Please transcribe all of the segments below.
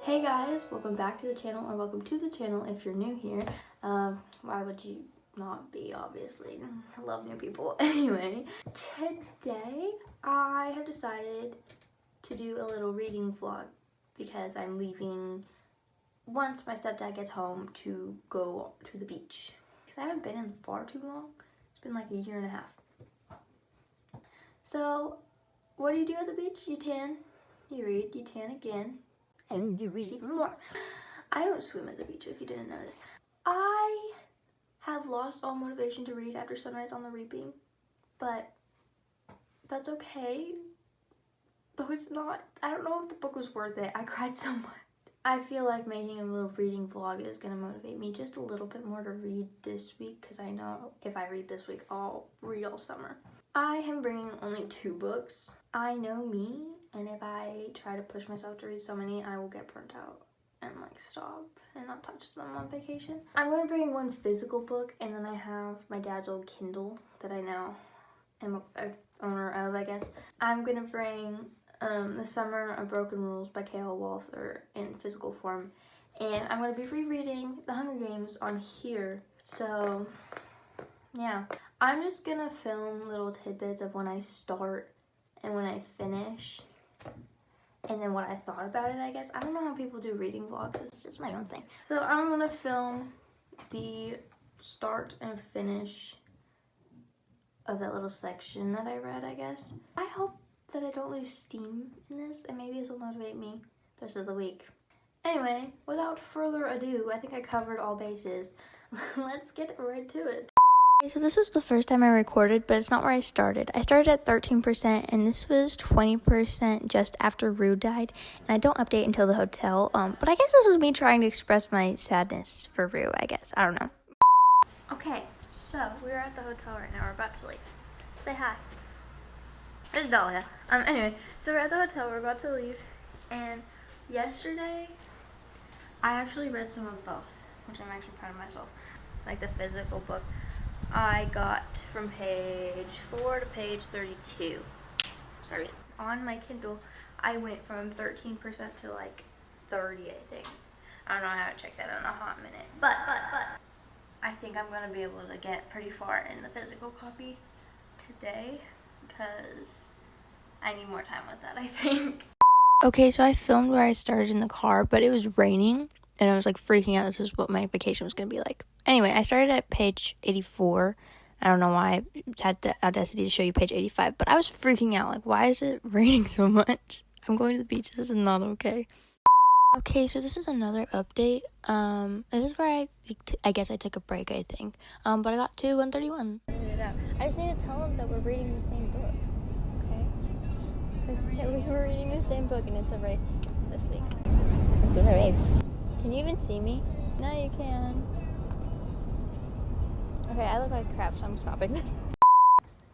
Hey guys, welcome back to the channel, or welcome to the channel if you're new here. Why would you not be, obviously? I love new people. Anyway, today I have decided to do a little reading vlog because I'm leaving once my stepdad gets home to go to the beach. Because I haven't been in far too long. It's been like a year and a half. So, what do you do at the beach? You tan, you read, you tan again, and you read even more. I don't swim at the beach, if you didn't notice. I have lost all motivation to read after Sunrise on the Reaping, but that's okay. Though it's not, I don't know if the book was worth it. I cried so much. I feel like making a little reading vlog is gonna motivate me just a little bit more to read this week, because I know if I read this week, I'll read all summer. I am bringing only 2 books. I know me, and if I try to push myself to read so many, I will get burnt out and like stop and not touch them on vacation. I'm going to bring 1 physical book, and then I have my dad's old Kindle that I now am a owner of, I guess. I'm going to bring The Summer of Broken Rules by K.L. Walther in physical form, and I'm going to be rereading The Hunger Games on here. So yeah, I'm just gonna film little tidbits of when I start and when I finish, and then what I thought about it, I guess. I don't know how people do reading vlogs, it's just my own thing. So I'm gonna film the start and finish of that little section that I read, I guess. I hope that I don't lose steam in this, and maybe this will motivate me the rest of the week. Anyway, without further ado, I think I covered all bases. Let's get right to it. Okay, so this was the first time I recorded, but it's not where I started. I started at 13%, and this was 20% just after Rue died, and I don't update until the hotel, but I guess this was me trying to express my sadness for Rue, I guess. I don't know. Okay, so we're at the hotel right now. We're about to leave. Say hi. There's Dahlia. Anyway, so we're at the hotel. We're about to leave, and yesterday, I actually read some of both, which I'm actually proud of myself, like the physical book. I got from page 4 to page 32. Sorry. On my Kindle, I went from 13% to like 30, I think. I don't know, I haven't checked that in a hot minute. But I think I'm going to be able to get pretty far in the physical copy today, because I need more time with that, I think. Okay, so I filmed where I started in the car, but it was raining, and I was like freaking out. This was what my vacation was going to be like. Anyway, I started at page 84. I don't know why I had the audacity to show you page 85, but I was freaking out. Like, why is it raining so much? I'm going to the beach. This is not okay. Okay, so this is another update. This is where I guess I took a break, I think. But I got to 131. I just need to tell them that we're reading the same book. Okay? We were reading the same book, and it's a race this week. It's a race. Can you even see me? No, you can. Okay, I look like crap, so I'm stopping this.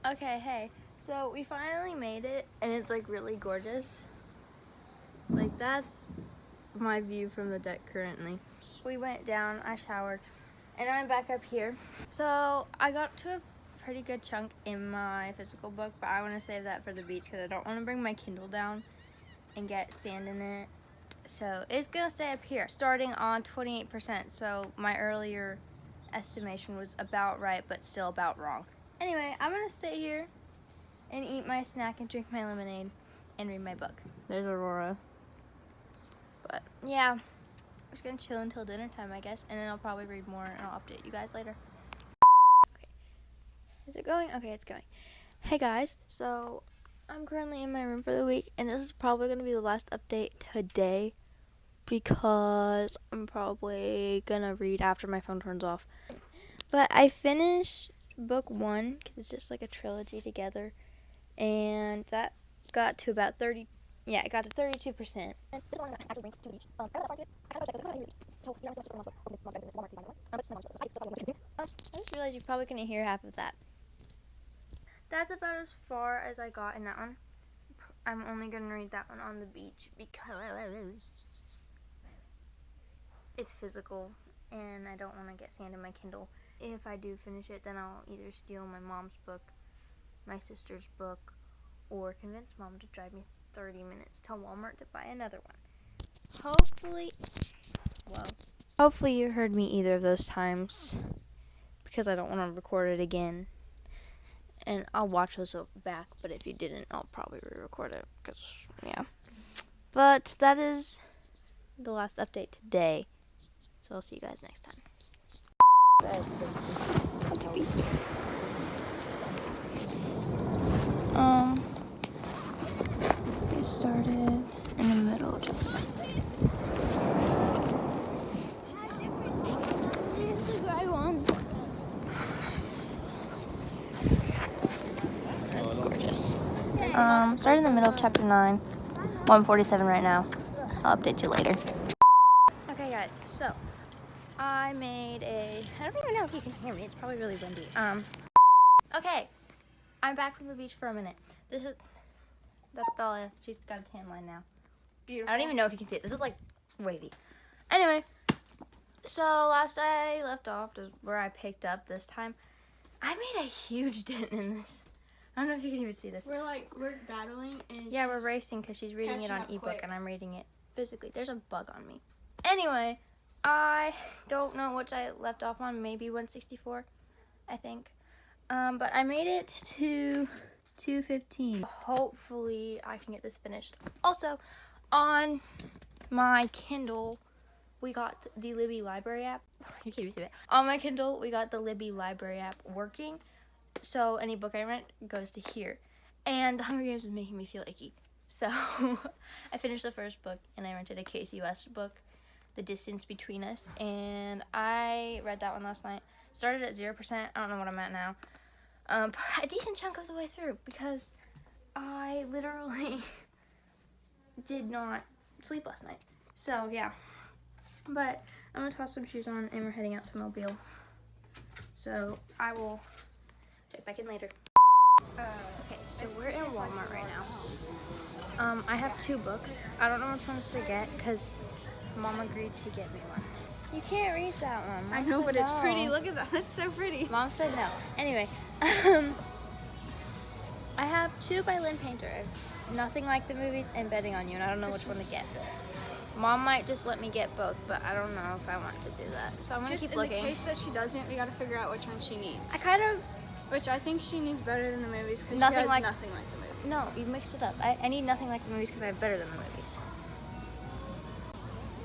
Okay, hey. So we finally made it, and it's like really gorgeous. Like, that's my view from the deck currently. We went down, I showered, and I'm back up here. So I got to a pretty good chunk in my physical book, but I want to save that for the beach because I don't want to bring my Kindle down and get sand in it. So it's gonna stay up here, starting on 28%. So my earlier estimation was about right, but still about wrong. Anyway, I'm gonna stay here and eat my snack and drink my lemonade and read my book. There's Aurora. But yeah, I'm just gonna chill until dinner time, I guess, and then I'll probably read more and I'll update you guys later. Okay. Is it going? Okay, it's going. Hey guys, so I'm currently in my room for the week, and this is probably gonna be the last update today because I'm probably gonna read after my phone turns off. But I finished book 1 because it's just like a trilogy together, and that got to about 30. Yeah, it got to 32%. I just realized you probably couldn't hear half of that. That's about as far as I got in that one. I'm only gonna read that one on the beach because it's physical and I don't want to get sand in my Kindle. If I do finish it, then I'll either steal my mom's book, my sister's book, or convince mom to drive me 30 minutes to Walmart to buy another one. Hopefully you heard me either of those times, because I don't want to record it again. And I'll watch those back, but if you didn't, I'll probably re-record it, because, yeah. But that is the last update today, so I'll see you guys next time. Get started in the middle of chapter. That's gorgeous. Started in the middle of chapter 9. 147 right now. I'll update you later. Okay, guys, so I made I don't even know if you can hear me. It's probably really windy. Okay, I'm back from the beach for a minute. That's Dahlia. She's got a tan line now. Beautiful. I don't even know if you can see it. This is like wavy. Anyway, so last I left off is where I picked up this time. I made a huge dent in this. I don't know if you can even see this. We're battling and yeah, we're racing because she's reading it on ebook and I'm reading it physically. There's a bug on me. Anyway, I don't know which I left off on. Maybe 164, I think. But I made it to 215. Hopefully I can get this finished. Also, on my Kindle, we got the Libby Library app. You can't even see it. On my Kindle, we got the Libby Library app working. So any book I rent goes to here. And The Hunger Games was making me feel icky. So I finished the first book and I rented a Casey West book, The Distance Between Us. And I read that one last night. Started at 0%. I don't know what I'm at now. A decent chunk of the way through because I literally did not sleep last night. So yeah. But I'm going to toss some shoes on and we're heading out to Mobile. So I will check back in later. Okay, so we're in Walmart right now. I have 2 books. I don't know which ones to get because Mom agreed to get me one. You can't read that one. Mom I know, but no. It's pretty. Look at that. That's so pretty. Mom said no. Anyway, I have 2 by Lynn Painter. Nothing Like the Movies and Betting on You, and I don't know which one to get. Mom might just let me get both, but I don't know if I want to do that. So I'm going to keep looking. In the case that she doesn't, we got to figure out which one she needs. Which I think she needs Better Than the Movies because she Nothing has Like Nothing Like the Movies. No, you mixed it up. I need Nothing Like the Movies because I have Better Than the Movies.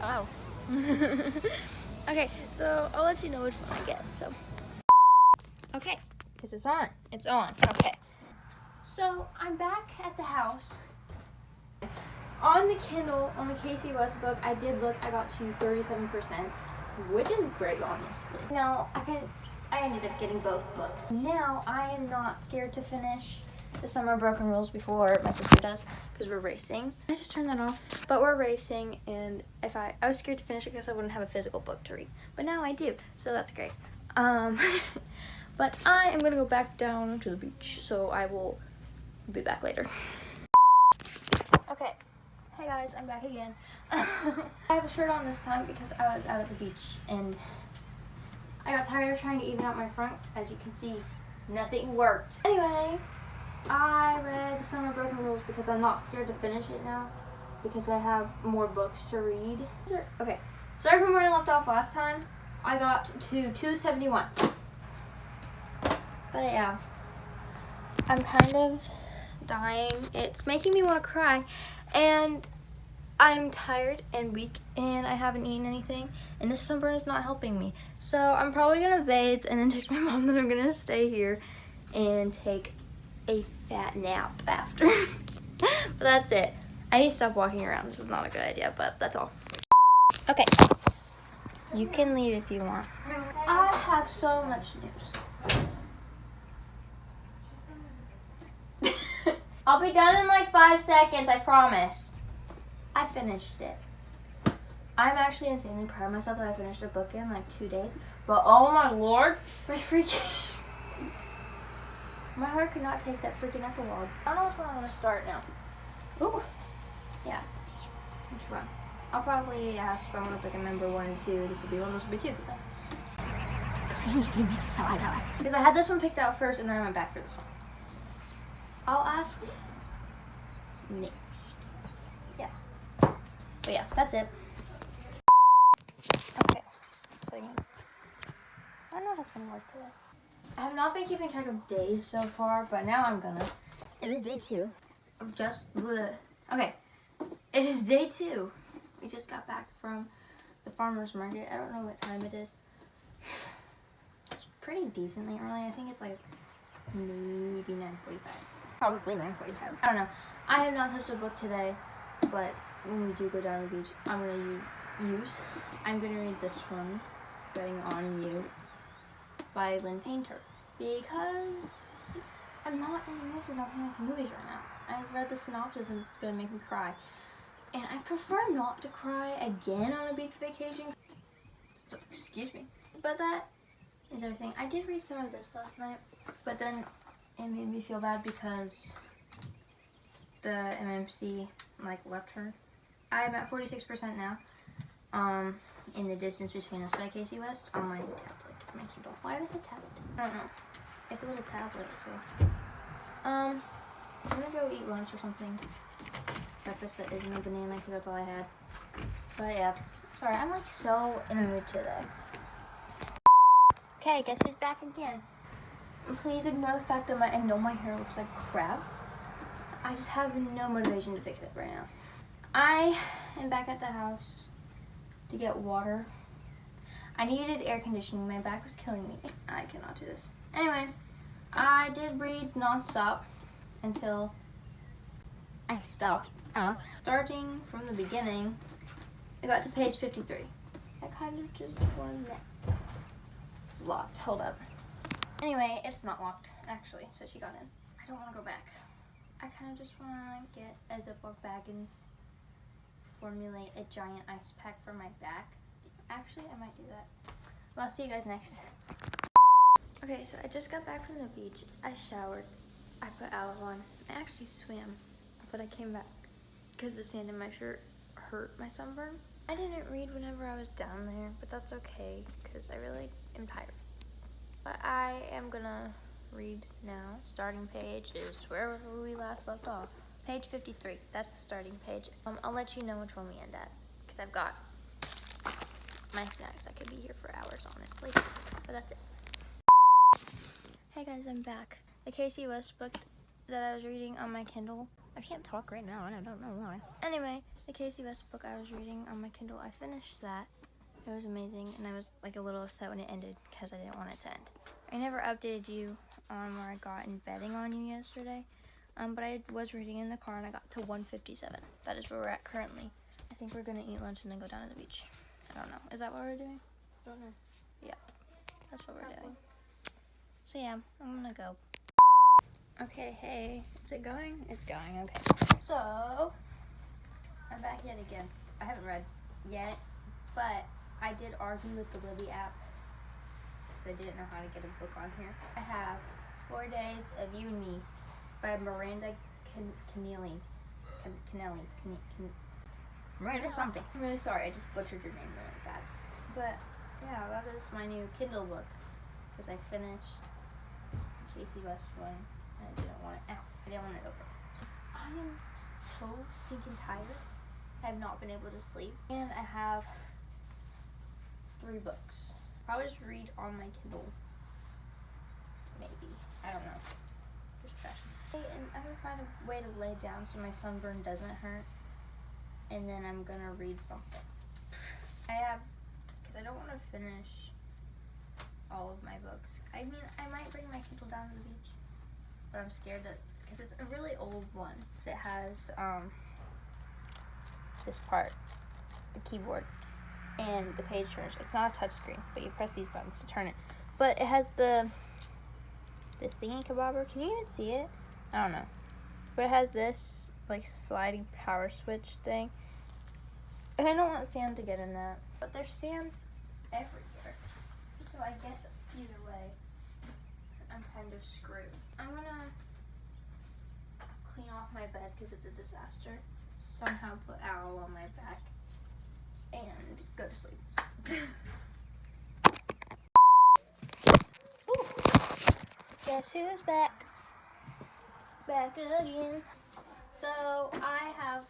Oh. Okay, so I'll let you know which one I get. So, okay, is this on? It's on. Okay. So I'm back at the house. On the Kindle, on the Casey West book, I did look. I got to 37%, which is great, honestly. Now I ended up getting both books. Now I am not scared to finish The Summer of Broken Rules before my sister does, because we're racing. I just turned that off. But we're racing, and if I was scared to finish it because I wouldn't have a physical book to read. But now I do, so that's great. But I am gonna go back down to the beach, so I will be back later. Okay, hey guys, I'm back again. I have a shirt on this time because I was out at the beach, and I got tired of trying to even out my front. As you can see, nothing worked. Anyway, I read The Summer of Broken Rules because I'm not scared to finish it now because I have more books to read. Okay, sorry from where I left off last time. I got to 271. But yeah, I'm kind of dying. It's making me want to cry. And I'm tired and weak and I haven't eaten anything. And this sunburn is not helping me. So I'm probably going to bathe and then text my mom that I'm going to stay here and take a fat nap after. But that's it. I need to stop walking around. This is not a good idea, but that's all. Okay. You can leave if you want. I have so much news. I'll be done in like 5 seconds, I promise. I finished it. I'm actually insanely proud of myself that I finished a book in like 2 days. But oh my lord, my heart could not take that freaking epilogue. I don't know which one I'm gonna start now. Ooh, yeah. Which one? I'll probably ask someone if they can remember 1 and 2. This will be 1, this will be 2. Because I had this one picked out first and then I went back for this one. I'll ask Nate. Yeah. But yeah, that's it. don't know if that's gonna work today. I have not been keeping track of days so far, but now I'm gonna. It is day 2. Okay. It is day 2. We just got back from the farmer's market. I don't know what time it is. It's pretty decently early. I think it's like maybe 9:45. Probably 9:45. I don't know. I have not touched a book today, but when we do go down to the beach, I'm gonna I'm gonna read this one, Betting on You, by Lynn Painter, because I'm not in the mood for nothing like movies right now. I've read the synopsis and it's gonna make me cry. And I prefer not to cry again on a beach vacation. So, excuse me. But that is everything. I did read some of this last night, but then it made me feel bad because the MMC left her. I'm at 46% now. In The Distance Between Us by Casey West on my tablet, my Kindle. Why did I say tablet? I don't know. It's a little tablet, so. I'm gonna go eat lunch or something. Breakfast that isn't a banana because that's all I had. But yeah, sorry, I'm so in a mood today. Okay, guess who's back again? Please ignore the fact that I know my hair looks like crap. I just have no motivation to fix it right now. I am back at the house to get water. I needed air conditioning. My back was killing me. I cannot do this. Anyway, I did read nonstop until I stopped. Starting from the beginning, I got to page 53. I kind of just want that. It's locked. Hold up. Anyway, it's not locked, actually, so she got in. I don't want to go back. I kind of just want to get a Ziploc bag and formulate a giant ice pack for my back. Actually, I might do that. Well, I'll see you guys next. Okay, so I just got back from the beach. I showered. I put aloe on. I actually swam, but I came back because the sand in my shirt hurt my sunburn. I didn't read whenever I was down there, but that's okay because I really am tired. But I am gonna read now. Starting page is wherever we last left off. Page 53, that's the starting page. I'll let you know which one we end at because I've got my snacks. I could be here for hours, honestly, but that's it. Hey guys, I'm back. The Casey West book that I was reading on my Kindle. I can't talk right now and I don't know why. Anyway, the Casey West book I was reading on my Kindle, I finished that. It was amazing and I was a little upset when it ended because I didn't want it to end. I never updated you on where I got in Betting on You yesterday, but I was reading in the car and I got to 157. That is where we're at currently. I think we're gonna eat lunch and then go down to the beach. I don't know. Is that what we're doing? I don't know. Yeah, that's what we're doing. So yeah, I'm gonna go. Okay, hey, is it going? It's going, okay. So, I'm back yet again. I haven't read yet, but I did argue with the Libby app because I didn't know how to get a book on here. I have 4 Days of You and Me by Miranda Keneally. Miranda something. I'm really sorry, I just butchered your name really bad. But yeah, that is my new Kindle book because I finished the Casey West one and I didn't want it out. I didn't want it over. I am so stinking tired. I have not been able to sleep and I have 3 books. Probably just read on my Kindle. Maybe. I don't know. Just trash. Hey, and I'm gonna find a way to lay down so my sunburn doesn't hurt. And then I'm gonna read something. Because I don't want to finish all of my books. I mean, I might bring my Kindle down to the beach, but I'm scared that, because it's a really old one. So it has this part, the keyboard, and the page turns. It's not a touch screen, but you press these buttons to turn it. But it has this thingy kabobber. Can you even see it? I don't know. But it has this sliding power switch thing. And I don't want sand to get in that. But there's sand everywhere. So I guess either way, I'm kind of screwed. I'm gonna clean off my bed because it's a disaster. Somehow put aloe on my back and go to sleep. Guess who's back? Back again. So I have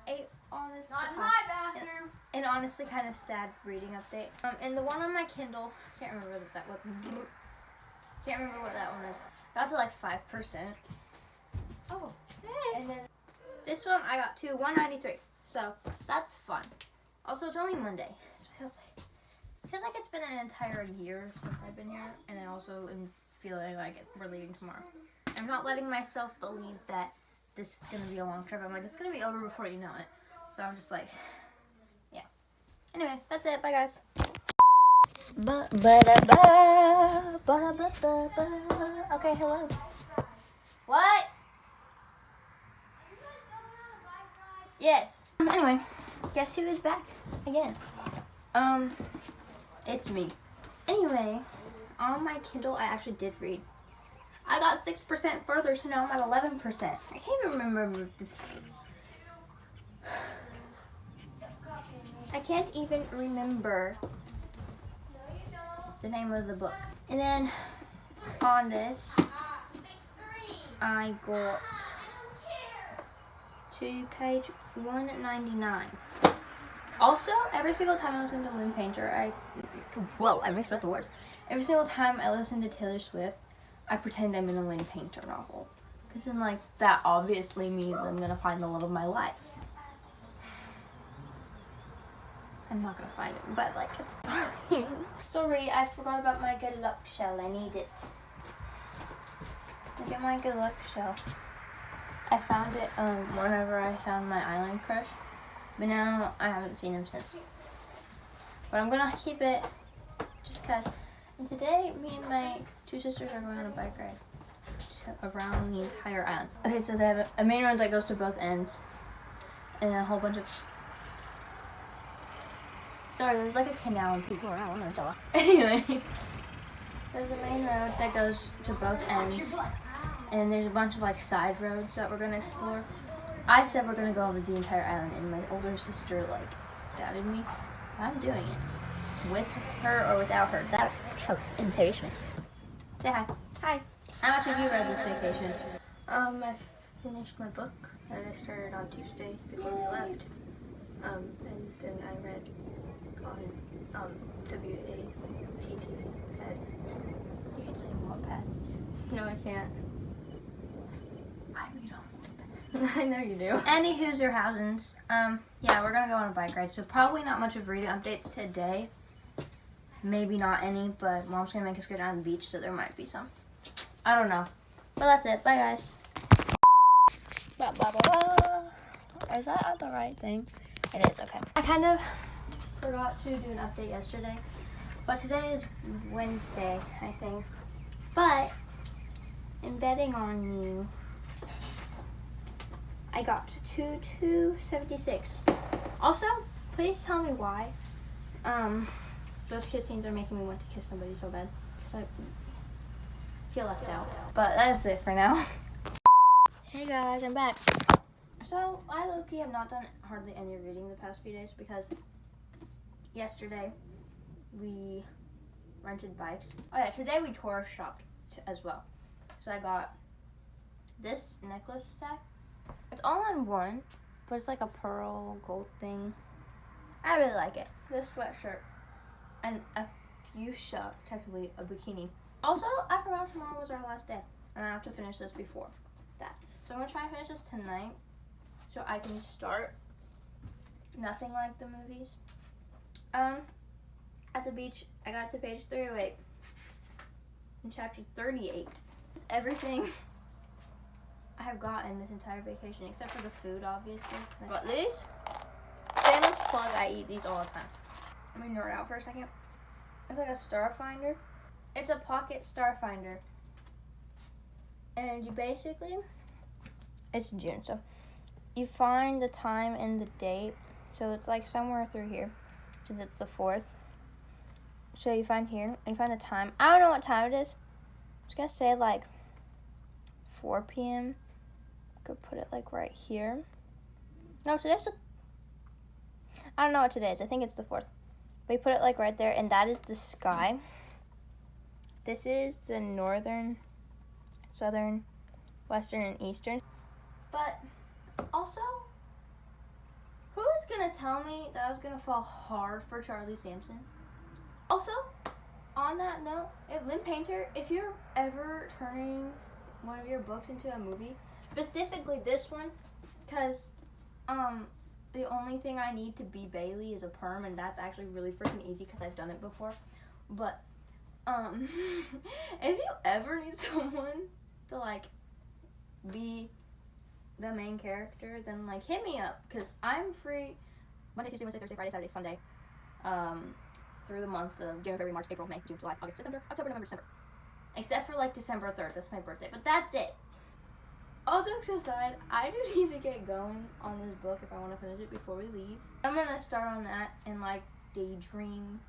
8 honest. Not in my bathroom. an honestly kind of sad reading update. And the one on my Kindle, can't remember what that one is. Got to like 5%. Oh, hey. And then this one I got to 193. So that's fun. Also, it's only Monday. It feels like it's been an entire year since I've been here, and I also am feeling like we're leaving tomorrow. I'm not letting myself believe that this is gonna be a long trip. I'm like, it's gonna be over before you know it. So I'm just like, yeah. Anyway, that's it. Bye, guys. Okay, hello. What? Yes. Anyway, guess who is back again? It's me. Anyway, on my Kindle, I actually did read. I got 6% further, so now I'm at 11%. I can't even remember. I can't even remember the name of the book. And then on this, I got to page 199. Also, every single time I listen to Lynn Painter, I mixed up the words. Every single time I listen to Taylor Swift, I pretend I'm in a Lynn Painter novel. Because then, like, that obviously means I'm going to find the love of my life. I'm not going to find it, but, like, it's fine. Sorry, I forgot about my good luck shell. I need it. Look at my good luck shell. I found it whenever I found my island crush. But now I haven't seen him since. But I'm gonna keep it just cause. And today, me and my two sisters are going on a bike ride around the entire island. Okay, so they have a main road that goes to both ends, and a whole bunch of. Sorry, there's like a canal and people around. Anyway, there's a main road that goes to both ends, and there's a bunch of like side roads that we're gonna explore. I said we're gonna go over the entire island, and my older sister like doubted me. I'm doing it with her or without her. That shows impatient. Say hi. Hi. How much have you read this vacation? I finished my book that I started on Tuesday before we left. And then I read on WATT pad. You can say Wattpad. No, I can't. I read on Wattpad. I know you do. Any Hoosers. Yeah, we're gonna go on a bike ride, so probably not much of reading updates today. Maybe not any, but Mom's gonna make us go down to the beach, so there might be some. I don't know. But that's it. Bye, guys. Blah, blah, blah, blah. Is that the right thing? It is, okay. I kind of forgot to do an update yesterday, but today is Wednesday, I think. But, in betting on you, I got to 276. Also, please tell me why. Those kiss scenes are making me want to kiss somebody so bad. Because I feel left out. But that's it for now. Hey guys, I'm back. So, I low-key have not done hardly any reading the past few days because yesterday we rented bikes. Oh yeah, today we tour shopped as well. So I got this necklace stack. It's all in one, but it's like a pearl gold thing. I really like it. This sweatshirt and a fuchsia, technically a bikini. Also, I forgot tomorrow was our last day, and I have to finish this before that. So I'm gonna try and finish this tonight, so I can start nothing like the movies. At the beach, I got to page 308 in chapter 38. It's everything I have gotten this entire vacation, except for the food, obviously. But these, shameless plug, I eat these all the time. Let me nerd out for a second. It's like a star finder. It's a pocket star finder. And you basically, it's June, so you find the time and the date. So it's like somewhere through here, since it's the 4th. So you find here, and you find the time. I don't know what time it is. I'm just gonna say like 4 p.m. Could put it like right here. No, today's I don't know what today is. I think it's the 4th. But you put it like right there, and that is the sky. This is the northern, southern, western, and eastern. But also, who is gonna tell me that I was gonna fall hard for Charlie Sampson. Also, on that note, if Lynn Painter, if you're ever turning one of your books into a movie, specifically this one, because the only thing I need to be Bailey is a perm, and that's actually really freaking easy because I've done it before. But if you ever need someone to like be the main character, then like hit me up, because I'm free Monday, Tuesday, Wednesday, Thursday, Friday, Saturday, Sunday, through the months of January, February, March, April, May, June, July, August, September, October, November, December, except for like December 3rd. That's my birthday, but that's it. All jokes aside, I do need to get going on this book if I want to finish it before we leave. I'm gonna start on that and like daydream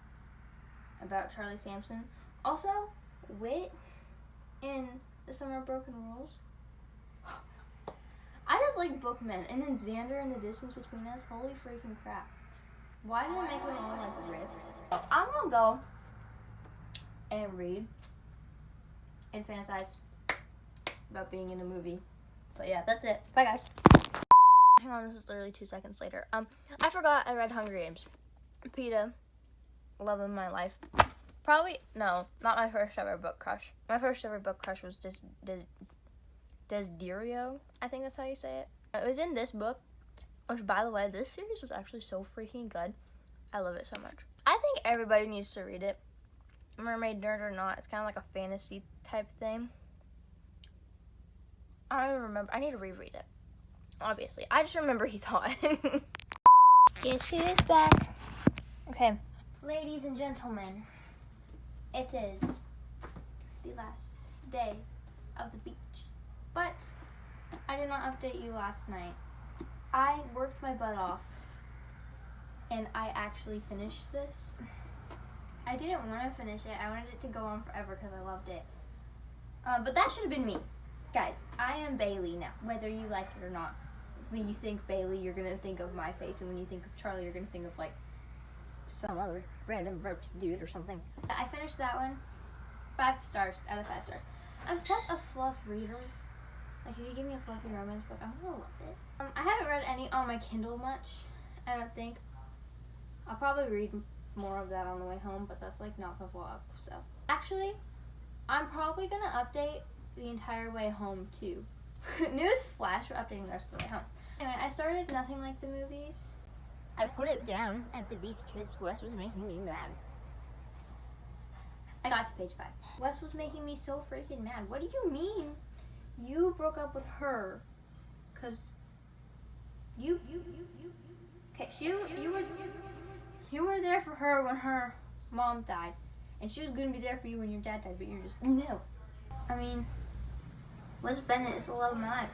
about Charlie Sampson. Also, Wit in The Summer of Broken Rules. I just like bookmen, and then Xander and the distance between us. Holy freaking crap! Why did they make them all like ripped? I'm gonna go and read and fantasize about being in a movie. But yeah, that's it. Bye guys. Hang on, this is literally 2 seconds later. I forgot I read Hunger Games. PETA, love of my life. Probably, no, not my first ever book crush. My first ever book crush was Desiderio. I think that's how you say it. It was in this book, which, by the way, this series was actually so freaking good. I love it so much. I think everybody needs to read it. Mermaid nerd or not, it's kind of like a fantasy type thing. I don't even remember. I need to reread it. Obviously. I just remember he's hot. Guess who is back? Okay. Ladies and gentlemen, it is the last day of the beach. But I did not update you last night. I worked my butt off, and I actually finished this. I didn't want to finish it. I wanted it to go on forever because I loved it. But that should have been me. Guys, I am Bailey now, whether you like it or not. When you think Bailey, you're going to think of my face, and when you think of Charlie, you're going to think of, like, some other random roach dude or something. I finished that one. 5 stars out of 5 stars. I'm such a fluff reader. Like, if you give me a fluffy romance book, I'm going to love it. I haven't read any on my Kindle much, I don't think. I'll probably read more of that on the way home, but that's, like, not the vlog, so. Actually, I'm probably going to update the entire way home too. News flash, we're updating the rest of the way home. Anyway, I started Nothing Like the Movies. I put it down at the beach because Wes was making me mad. I got to page 5. Wes was making me so freaking mad. What do you mean? You broke up with her because you okay, you were there for her when her mom died, and she was gonna be there for you when your dad died, but you're just no. I mean, Wes Bennett is the love of my life.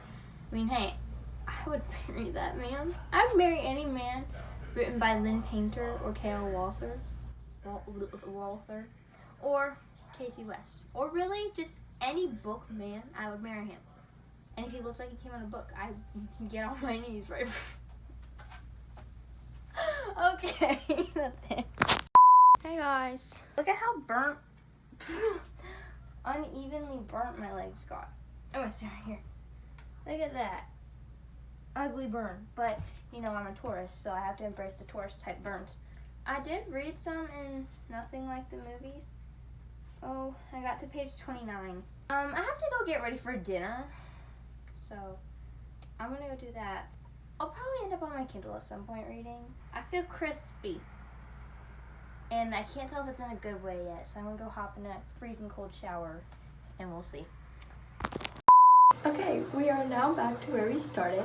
I mean, hey, I would marry that man. I'd marry any man written by Lynn Painter or Cale Walther, or Casey West, or really just any book man. I would marry him. And if he looks like he came out of a book, I get on my knees right. Okay, that's it. Hey guys, look at how burnt, unevenly burnt my legs got. I'm gonna stand right here. Look at that. Ugly burn. But, you know, I'm a tourist, so I have to embrace the tourist type burns. I did read some in Nothing Like the Movies. Oh, I got to page 29. I have to go get ready for dinner. So, I'm gonna go do that. I'll probably end up on my Kindle at some point reading. I feel crispy. And I can't tell if it's in a good way yet, so I'm gonna go hop in a freezing cold shower, and we'll see. Okay, we are now back to where we started.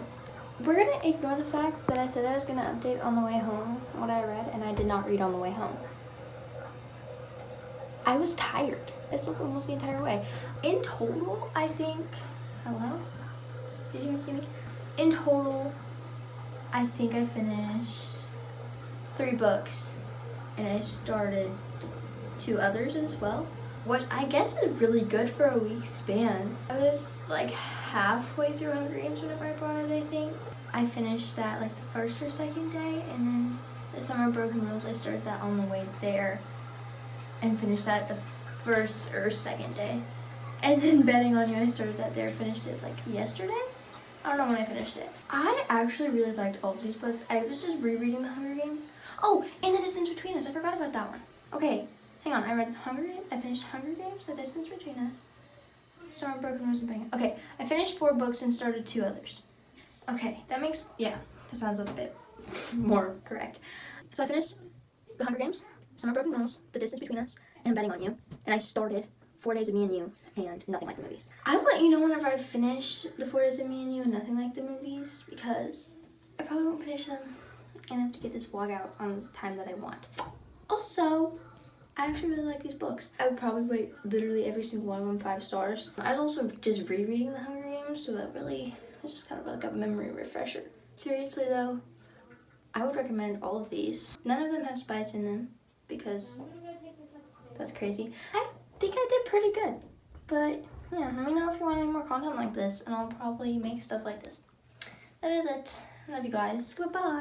We're gonna ignore the fact that I said I was gonna update on the way home what I read, and I did not read on the way home. I was tired. I slept almost the entire way. In total, I think, hello? Did you even see me? In total, I think I finished 3 books, and I started 2 others as well, which I guess is really good for a week span. I was like halfway through Hunger Games whenever I brought it, I think. I finished that like the first or second day, and then The Summer of Broken Rules, I started that on the way there and finished that the first or second day. And then Betting on You, I started that there, finished it like yesterday. I don't know when I finished it. I actually really liked all of these books. I was just rereading The Hunger Games. Oh, and The Distance Between Us. I forgot about that one. Okay, hang on. I read Hunger Games. I finished Hunger Games, The Distance Between Us, Storm, Broken Rose, and Bang. Okay, I finished 4 books and started 2 others. Okay, that makes, yeah, that sounds a bit more correct. So I finished The Hunger Games, Summer Broken Rose, The Distance Between Us, and Betting on You. And I started 4 Days of Me and You and Nothing Like the Movies. I will let you know whenever I finish the 4 Days of Me and You and Nothing Like the Movies, because I probably won't finish them and I have to get this vlog out on the time that I want. Also, I actually really like these books. I would probably rate literally every single one of them 5 stars. I was also just rereading The Hunger Games, so that really was just kind of like a memory refresher. Seriously though, I would recommend all of these. None of them have spice in them because that's crazy. I think I did pretty good. But yeah, let me know if you want any more content like this and I'll probably make stuff like this. That is it. Love you guys. Goodbye.